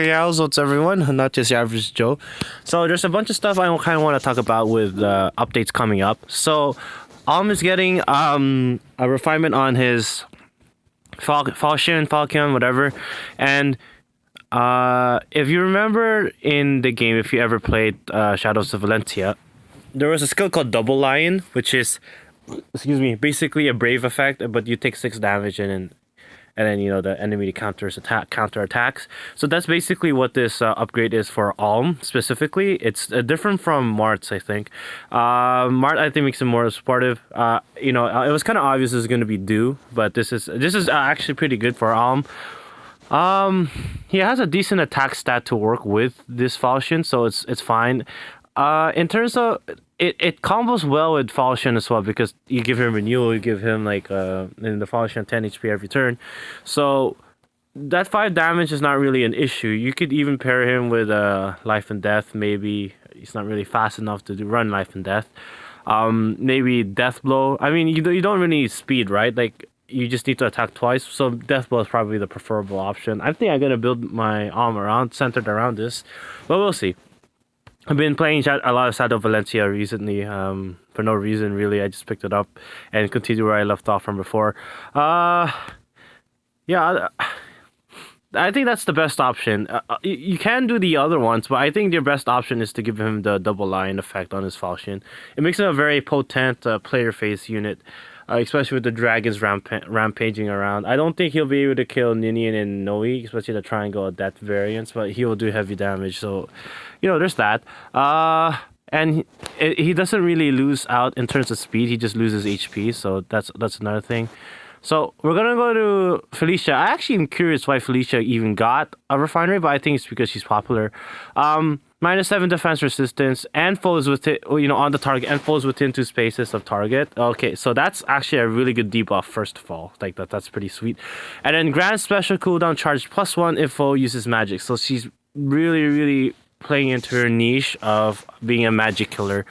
Yow's, what's everyone? Not just your average Joe. So there's a bunch of stuff I kind of want to talk about with updates coming up. So Alm is getting a refinement on his Falcon, whatever. And if you remember in the game, if you ever played Shadows of Valentia, there was a skill called Double Lion, which is, basically a brave effect, but you take 6 damage and then the enemy counter attacks. So that's basically what this upgrade is for Alm specifically. It's different from Marth's, I think. Marth, I think, makes it more supportive. It was kind of obvious it was going to be due, but this is actually pretty good for Alm. He has a decent attack stat to work with this Falchion, so it's fine. In terms of it combos well with Falchion as well, because you give him renewal, you give him in the Falchion 10 HP every turn, so that 5 damage is not really an issue. You could even pair him with Life and Death. Maybe he's not really fast enough to run Life and Death. Maybe Death Blow. I mean, you don't really need speed, right? Like, you just need to attack twice, so Death Blow is probably the preferable option. I think I'm gonna build my Alm centered around this, but we'll see. I've been playing a lot of Shadow of Valencia recently, for no reason really. I just picked it up and continued where I left off from before. Yeah, I think that's the best option. You can do the other ones, but I think your best option is to give him the Double Lion effect on his Falchion. It makes him a very potent player face unit, especially with the dragons rampaging around. I don't think he'll be able to kill Ninian and Noe, especially the Triangle of Death variants, but he will do heavy damage, so there's that. And he doesn't really lose out in terms of speed, he just loses HP, so that's another thing. So we're gonna go to Felicia. I actually am curious why Felicia even got a Refinery, but I think it's because she's popular. -7 defense resistance and foes within, on the target, and foes within 2 spaces of target. Okay, so that's actually a really good debuff. First of all, like that's pretty sweet. And then grant special cooldown charge +1 if foe uses magic. So she's really playing into her niche of being a magic killer.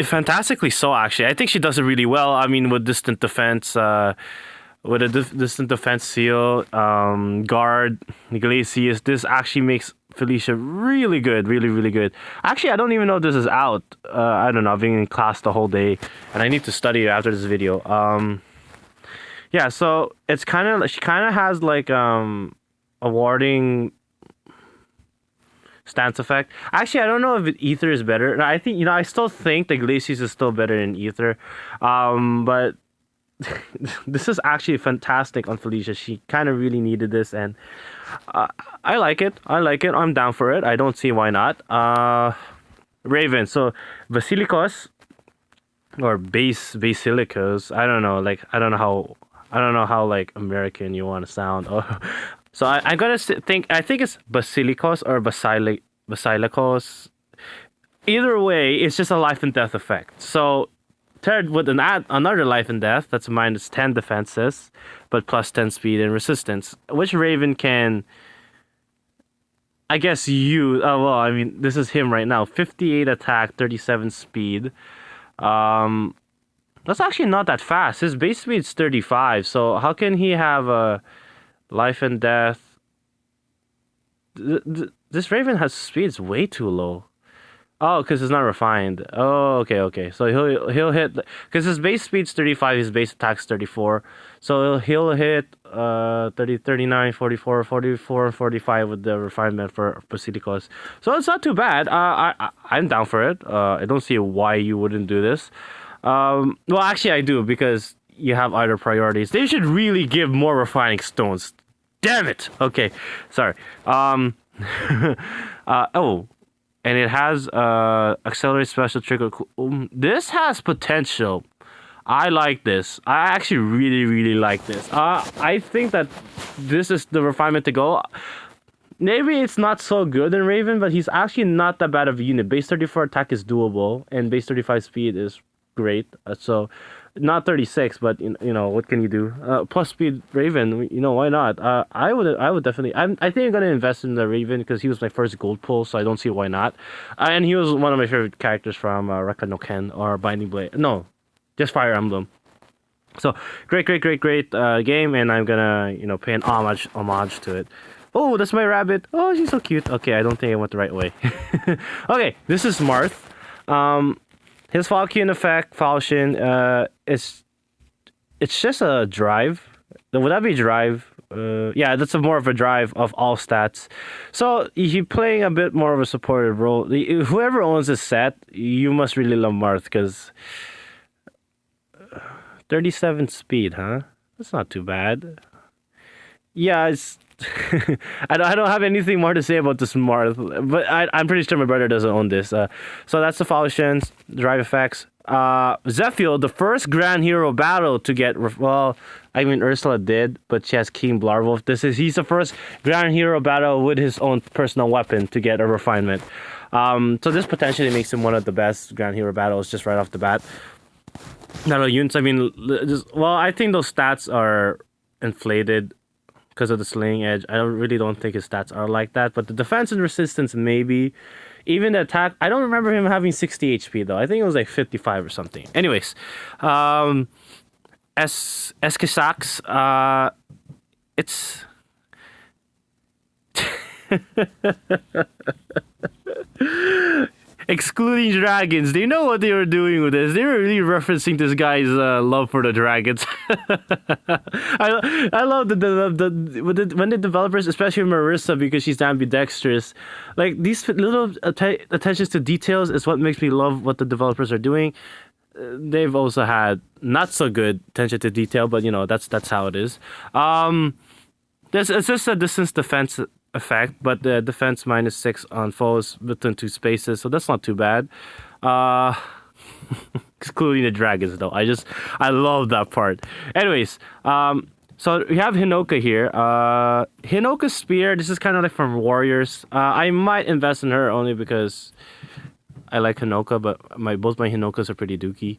Fantastically so, actually. I think she does it really well. I mean, with distant defense, with a distant defense seal, guard, Iglesias, this actually makes Felicia really good, really good. Actually, I don't even know if this is out. I don't know. I've been in class the whole day, and I need to study it after this video. Yeah, so it's she kind of has like a warding stance effect. Actually, I don't know if Ether is better. I think I still think the Iglesias is still better than Ether, but this is actually fantastic on Felicia. She kind of really needed this, and I like it. I'm down for it. I don't see why not. Raven. So Basilicos or Basilicos. I don't know. Like I don't know how like American you want to sound. So I'm gonna think. I think it's Basilicos or Basilicos. Either way, it's just a life and death effect. So third with another life and death, that's -10 defenses, but +10 speed and resistance, which Raven can, I guess, use. Oh well, I mean, this is him right now. 58 attack, 37 speed. That's actually not that fast. His base speed is 35. So how can he have a life and death? This Raven has speeds way too low. Oh, because it's not refined. Oh, okay. So he'll hit, because his base speed's 35, his base attack's 34. So he'll hit 30, 39, 44, 44, and 45 with the refinement for Basilicos. So it's not too bad. I'm down for it. I don't see why you wouldn't do this. Well, actually I do, because you have other priorities. They should really give more refining stones. Damn it. Okay, sorry. And it has accelerate special trigger. This has potential. I like this. I actually really like this. I think that this is the refinement to go. Maybe it's not so good in Raven, but he's actually not that bad of a unit. Base 34 attack is doable, and base 35 speed is great. So not 36, but what can you do? Plus speed Raven, why not? I would definitely. I think I'm gonna invest in the Raven because he was my first gold pull, so I don't see why not. And he was one of my favorite characters from Rekka no Ken or Binding Blade. No, just Fire Emblem. So great game, and I'm gonna pay an homage to it. Oh, that's my rabbit. Oh, she's so cute. Okay, I don't think I went the right way. Okay, this is Marth. His Falcon effect, Falchion, it's just a drive. Would that be drive? Yeah, that's more of a drive of all stats. So he's playing a bit more of a supportive role. Whoever owns this set, you must really love Marth because 37 speed, huh? That's not too bad. Yeah, it's. I don't have anything more to say about this Marth, but I'm pretty sure my brother doesn't own this. So that's the Falchions, drive effects. Zephiel, the first Grand Hero battle to get well, I mean Ursula did, but she has King Blarwolf. He's the first Grand Hero battle with his own personal weapon to get a refinement. So this potentially makes him one of the best Grand Hero battles just right off the bat. Not only units, I mean, I think those stats are inflated because of the sling edge. I don't think his stats are like that, but the defense and resistance maybe. Even the attack, I don't remember him having 60 HP though. I think it was like 55 or something. Anyways, Eskisax, it's excluding dragons. They know what they were doing with this. They were really referencing this guy's love for the dragons. I love when the developers, especially Marissa, because she's ambidextrous, like these little attentions to details is what makes me love what the developers are doing. They've also had not so good attention to detail, but that's how it is. It's just a distance defense effect, but the defense -6 on foes within 2 spaces, so that's not too bad. Excluding the dragons though. I love that part. Anyways, so we have Hinoka here. Hinoka's spear, this is kind of like from Warriors. I might invest in her only because I like Hinoka, but both my Hinokas are pretty dookie.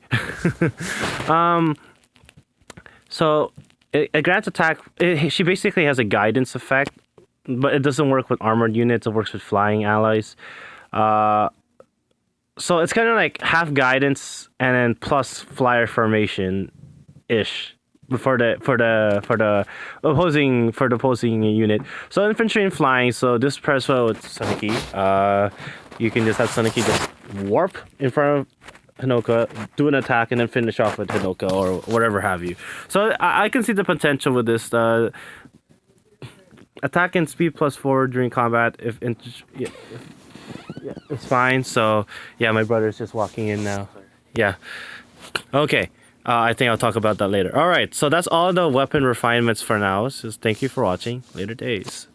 So it grants attack. She basically has a guidance effect, but it doesn't work with armored units. It works with flying allies. So it's kind of like half guidance and then plus flyer formation ish for the opposing unit. So infantry and flying. So this press with Suniki. You can just have Suniki just warp in front of Hinoka, do an attack, and then finish off with Hinoka or whatever have you. So I can see the potential with this. Attack and speed +4 during combat. It's fine. So yeah, my brother's just walking in now. Yeah. Okay. I think I'll talk about that later. All right. So that's all the weapon refinements for now. So thank you for watching. Later days.